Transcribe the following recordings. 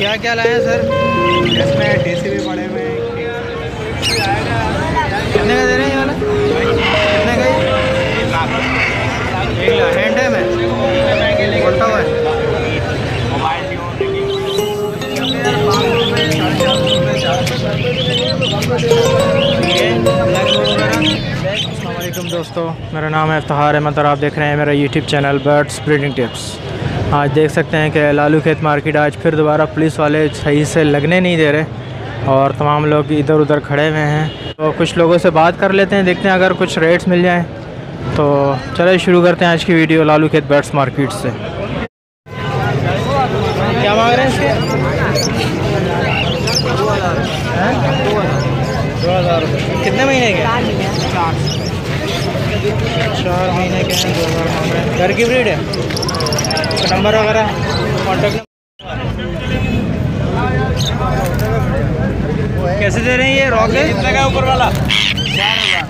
क्या क्या लाए हैं सर? इसमें डीसी भी पड़े हुए हैं। कितने का दे रहे हैं ये वाला? कितने का? 1 लाख। हैंड है में उल्टा हुआ है। अस्सलामुअलैकुम दोस्तों, मेरा नाम है इफ्तिखार अहमद और आप देख रहे हैं मेरा YouTube channel birds breeding tips. आज देख सकते हैं कि लालू खेत मार्केट आज फिर दोबारा पुलिस वाले सही से लगने नहीं दे रहे और तमाम लोग इधर उधर खड़े हुए हैं। तो कुछ लोगों से बात कर लेते हैं, देखते हैं अगर कुछ रेट्स मिल जाएं। तो चलिए शुरू करते हैं आज की वीडियो लालू खेत बर्ड्स मार्केट से। क्या मांग रहे हैं इसके? 2000 रुपये। कितने महीने के? 4 महीने के हैं। 2000 मांग रहे हैं। घर की ब्रीड है? नंबर वगैरह कॉन्टेक्ट कैसे दे रहे हैं ये रॉकेट? कितने का ऊपर वाला? 4000।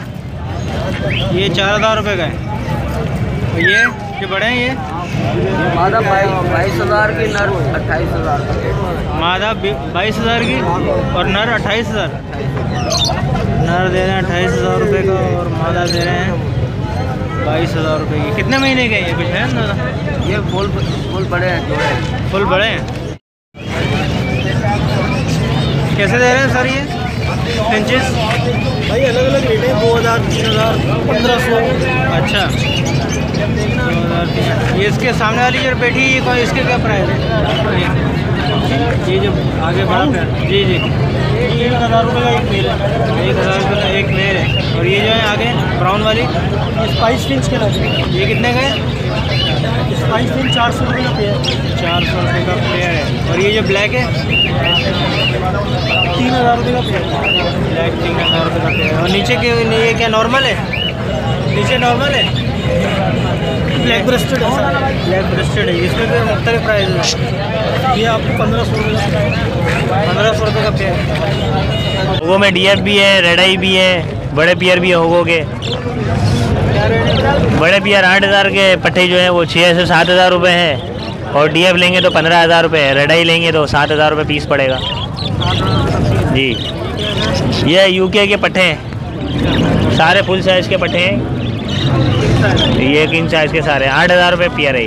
ये 4000 रुपये का है। और ये बड़े हैं ये? मादा 22,000 की, नर 28,000। मादा 22,000 की और नर 28,000। नर दे रहे हैं 28,000 रुपये का और मादा दे रहे हैं 22,000 रुपये की। कितने महीने के ये कुछ है ना? ये फुल बड़े हैं, जोड़े फुल बड़े हैं। कैसे दे रहे हैं सर ये फिंचेस? भाई अलग अलग रेट है, 2000, 3000, 1500। अच्छा 2000। ये इसके सामने वाली जो बैठी है ये कौन, इसके क्या प्राइस है? ये जो आगे बढ़ा है जी जी, 1000 रुपये का एक मेल है। 1000 रुपये का एक मेल है। और ये जो है आगे ब्राउन वाली स्पाइस फिंच के लगे, ये कितने का है? स्पाइस फिंच 400 रुपये का पेयर। 400 रुपये का पेयर है। और ये जो ब्लैक है 3000 रुपये का पेयर। ब्लैक 3000 रुपये का पेयर है। और नीचे के ये क्या नॉर्मल है? नीचे नॉर्मल है? ब्लैक ब्रेस्टेड है सर। ब्लैक ब्रेस्टेड है। इसमें भी मुख्तलिफ प्राइस है। ये आपको 1500 रुपये का 1500 रुपये का पेयर। होगो में डीएफ भी है, रेड आई भी है, बड़े पियर भी है होगो के। बड़े पियर 8000 के पट्टे जो है वो 6 से 7000 रुपये है और डीएफ लेंगे तो 15,000 रुपये है। रेड आई लेंगे तो 7000 रुपये पीस पड़ेगा जी। ये यूके के पट्टे हैं, सारे फुल साइज़ के पट्टे हैं। ये किंग साइज़ के सारे 8000 रुपये पियर है।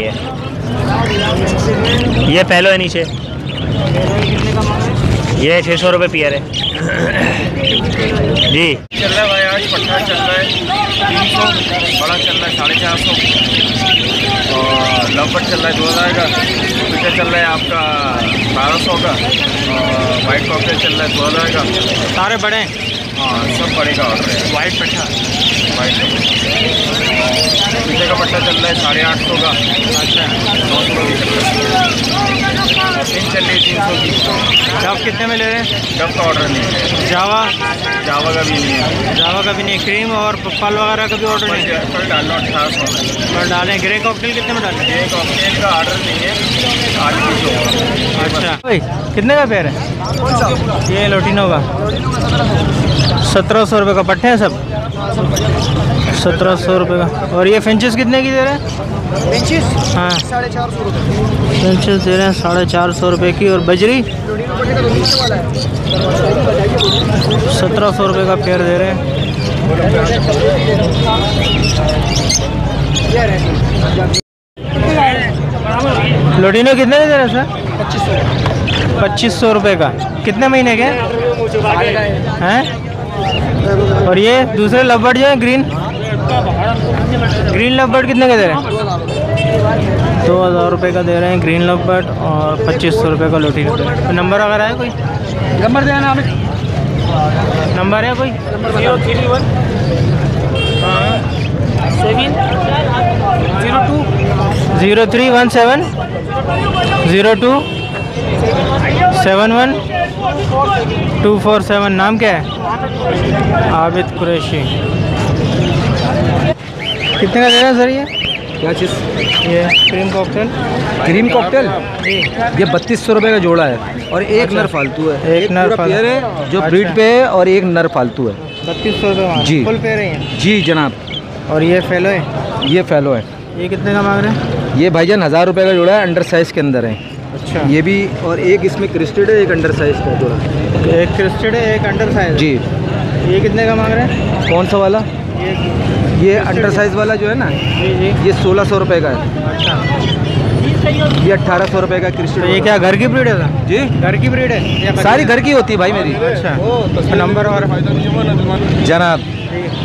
ये पहलो है नीचे, ये 600 रुपये पियर है जी। चल रहा है भाई, आज पट्टा चल रहा है 300, बड़ा चल रहा है 450 और लवबर्ड चल रहा है 2000 का। पीटर चल रहा है आपका 1200 का और वाइट कॉकटेल चल रहा है 2000 का। सारे बड़े हैं? हाँ सब बड़े का ऑर्डर है। वाइट पट्टा, वाइट पीछे का पट्टा चल रहा है 850 का। अच्छा 900 का भी चल रहा है। पिन चल रही है 300 की। डब कितने में ले रहे हैं? डब का ऑर्डर नहीं है। जावा? जावा का भी नहीं है। जावा का भी नहीं। क्रीम और पल वगैरह का भी ऑर्डर नहीं? पर डालना 1800 पर डालें। ग्रे कॉकटेल कितने में डालें? ये कॉकटेल का ऑर्डर नहीं है, आज भी जो होगा। अच्छा भाई कितने का पेयर है? ये लोटिनो का 1700 रुपये का पट्टे हैं सब। 1700 रुपये का। और ये फिंचेस कितने की दे रहे हैं? बेंचेस हाँ 450 रुपये। फिंचेस दे रहे हैं 450 रुपये की। और बजरी 1700 रुपये का पेयर दे रहे हैं। लोटिनो कितने का दे रहे हैं सर? 2500 रुपये का। कितने महीने के हैं? और ये दूसरे लवबर्ड जो है ग्रीन लवबर्ड कितने का दे रहे हैं? 2000 रुपये का दे रहे हैं ग्रीन लवबर्ड और 2500 रुपये का लोटिनो। तो नंबर वगैरह है कोई? नंबर देना हमें। नंबर है कोई? 031 7 02 0317 02 71 247। नाम क्या है? आबिद कुरैशी। कितने का दे रहे हैं सर ये? क्या चीज़? ये क्रीम कॉकटेल? क्रीम कॉकटेल जी ये 3200 रुपये का जोड़ा है और एक अच्छा। नर फालतू है। एक नर पूरा फालतू पेयर है जो अच्छा। ब्रीड पे है और एक नर फालतू है। 3200 रुपये जी। फुल पेयर है जी जनाब। और ये फेलो है? ये फैलो है। ये कितने का मांग रहे हैं? ये भाईजान 1000 रुपये का जोड़ा है, अंडर साइज़ के अंदर है। अच्छा, ये भी, और एक इसमें क्रिस्टेड है, एक अंडर साइज का जोड़ा। एक क्रिस्टेड है, एक अंडर साइज। जी। ये कितने का मांग रहे हैं? कौन सा वाला? ये अंडर साइज वाला जो है ना, जी जी। ये 1600 रुपये का है। अच्छा, ये 1800 रुपये का क्रिस्टेड। तो ये क्या घर की ब्रीड है सर? जी, घर की ब्रीड है या सारी घर की होती है भाई मेरी। अच्छा, उसका नंबर और जनाब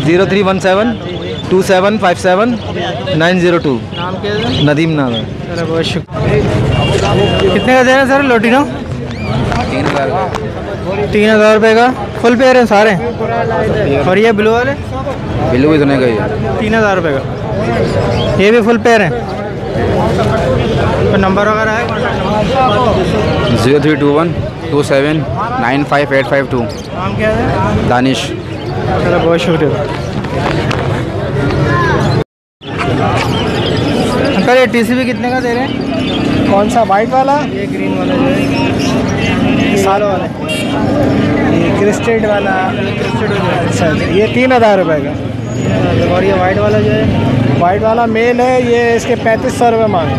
0317275790 नाम क्या है? नदीम नाम है। चलो बहुत शुक्रिया। कितने का दे रहे हैं सर लोटिनो? 3000 रुपये का फुल पेयर है सारे। और ये ब्लू वाले? बिल्लू इतने का ही है। 3000 रुपये का। ये भी फुल पेयर है। तो नंबर वगैरह है? 032127958552। नाम क्या है? दानिश। चलो बहुत शुक्रिया। अंकल ये टीसीबी कितने का दे रहे हैं? कौन सा वाइट वाला? ये ग्रीन वाला जो है, सालों वाला, ये क्रिस्टेड वाला। अच्छा, ये 3000 रुपये का। और ये वाइट वाला जो है? वाइट वाला मेल है, ये इसके 3500 रुपये मांगे।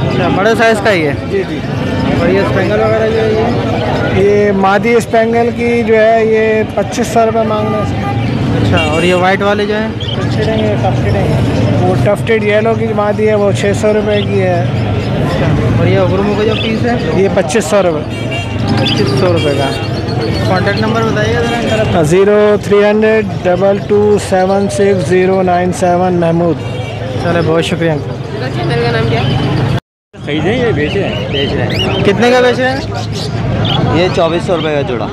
अच्छा, बड़े साइज़ का ही है। जी जी। और ये स्पेंगल वगैरह जो है ये मादी स्पेंगल की जो है ये 2500 रुपये मांगना है। अच्छा, और ये वाइट वाले जो है? टफ्टेड है। वो टफ्टेड येलो की मादी है, वो 600 रुपये की है। अच्छा, और ये उर्मू का जो पीस है? ये 2500 रुपये। 2500 रुपये का। कॉन्टैक्ट नंबर बताइए ज़रा। 030022760997 महमूद। चलो बहुत शुक्रिया। मेरा नाम क्या है? खरीदे ये बेचे हैं? बेच रहे हैं। कितने का बेच रहे हैं? ये 2400 रुपये का जोड़ा।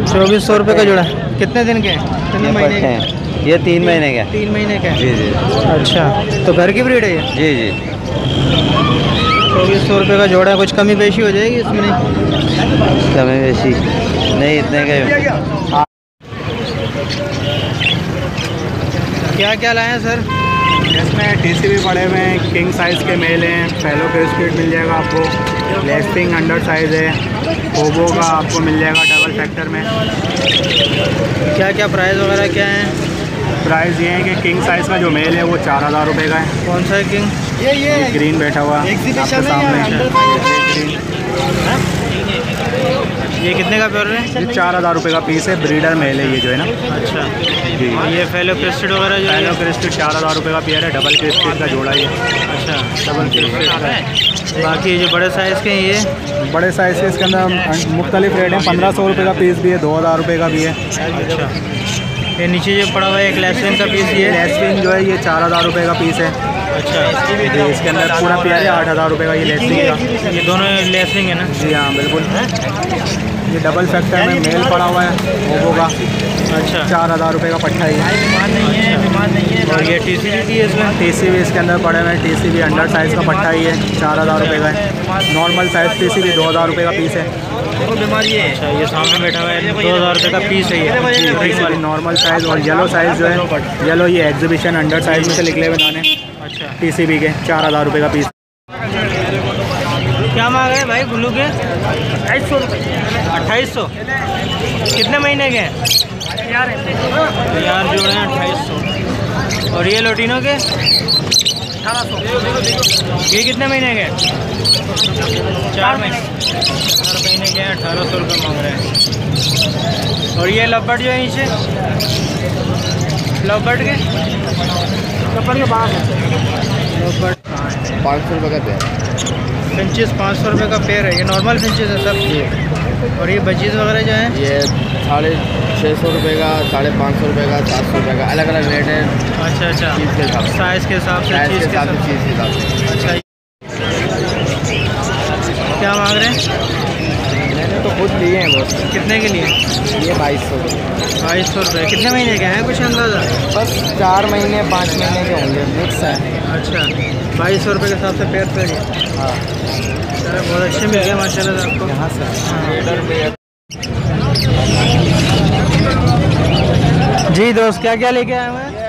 2400 रुपये का जोड़ा। कितने दिन के हैं? कितने महीने के? ये 3 महीने का। 3 महीने के? जी जी। अच्छा, तो घर की ब्रीड है ये? जी जी। 2400 रुपये का जोड़ा। कुछ कमी पेशी हो जाएगी इसमें? नहीं, कमी बेशी नहीं, इतने का। क्या क्या लाए हैं सर? इसमें टीसीबी पड़े हुए हैं, किंग साइज़ के मेल हैं, फैलो के स्पीड मिल जाएगा आपको, लेस्टिंग अंडर साइज़ है, ओबो का आपको मिल जाएगा डबल फैक्टर में। क्या क्या प्राइस वगैरह क्या है? प्राइस ये है कि किंग साइज़ का जो मेल है वो 4000 रुपये का है। कौन सा है किंग? ये ग्रीन बैठा हुआ आपके सामने। ये कितने का प्योर है? ये 4000 रुपये का पीस है, ब्रीडर मेल है ये जो है ना। अच्छा, जी। और ये फेलो क्रिस्टेड वगैरह जो है? फैलो क्रिस्टेड 4000 रुपये का पेयर है, डबल क्रिस्टेड का जोड़ा ये। अच्छा, डबल क्रिस्टेड का। बाकी जो बड़े साइज़ के हैं ये? बड़े साइज़ के इसके अंदर मुख्तलिफ रेट हैं। 1500 रुपये का पीस भी है, 2000 रुपये का भी है। अच्छा, ये नीचे जो पड़ा हुआ है एक लेसविंग का पीस, ये लेसविंग जो है ये 4000 रुपये का पीस है। अच्छा, जी, इसके अंदर पूरा पेयर है 8000 रुपये का ये लेसविंग का। ये दोनों लेसविंग है ना? जी हाँ बिल्कुल। ये डबल फैक्टर में मेल पड़ा हुआ है ओबो का। अच्छा, 4000 रुपये का पट्टा है। और ये टीसीबी की है इसमें? टीसीबी इसके अंदर पड़े हुए हैं, टीसीबी अंडर साइज़ का पट्टा ही है, 4000 रुपये का है। नॉर्मल साइज़ टीसीबी 2000 रुपये का पीस है। अच्छा, ये सामने बैठा हुआ है 2000 रुपये का पीस है ये? TCB normal size. और येलो साइज़ जो है, येलो ये एग्जीबिशन अंडर साइज़ में से निकले हुए दाने अच्छा, टीसीबी के 4000 रुपये का पीस। क्या मांग रहे हैं भाई ब्लू के? 2800 रुपये। 2800? कितने महीने के हैं? यार जोड़े हैं 2800। और ये लोटिनो के? 1800। ये कितने महीने के हैं? 4 महीने के हैं, 1800 रुपये मांग रहे हैं। और ये लबर्ड जो है नीचे, लबर्ड के? लबर्ड के बाहर है। लबर्ड 500 रुपये का पेयर। फिंचेस 500 रुपये का पेयर है। ये नॉर्मल फिंचेस है सब? और ये बजीज वगैरह जो है? ये 650 रुपये का, 550 रुपये का, 700 रुपये का, अलग अलग रेट है। अच्छा अच्छा, चीज़ के हिसाब से, साइज़ के हिसाब से, चीज़ के हिसाब से। चीज़ के हिसाब से। अच्छा, क्या मांग रहे हैं? मैंने तो खुद लिए हैं बस। कितने के लिए? ये 2200 रुपये। 2200 रुपये। कितने महीने के हैं कुछ अंदाज़ा? बस 4 महीने 5 महीने के होंगे, मिक्स है। अच्छा, 2200 रुपये के हिसाब से पेयर पे है। हाँ, चलो बहुत अच्छे मिल गए माशाल्लाह से आपको। यहाँ से जी दोस्त, क्या क्या लेके आए हुए हैं?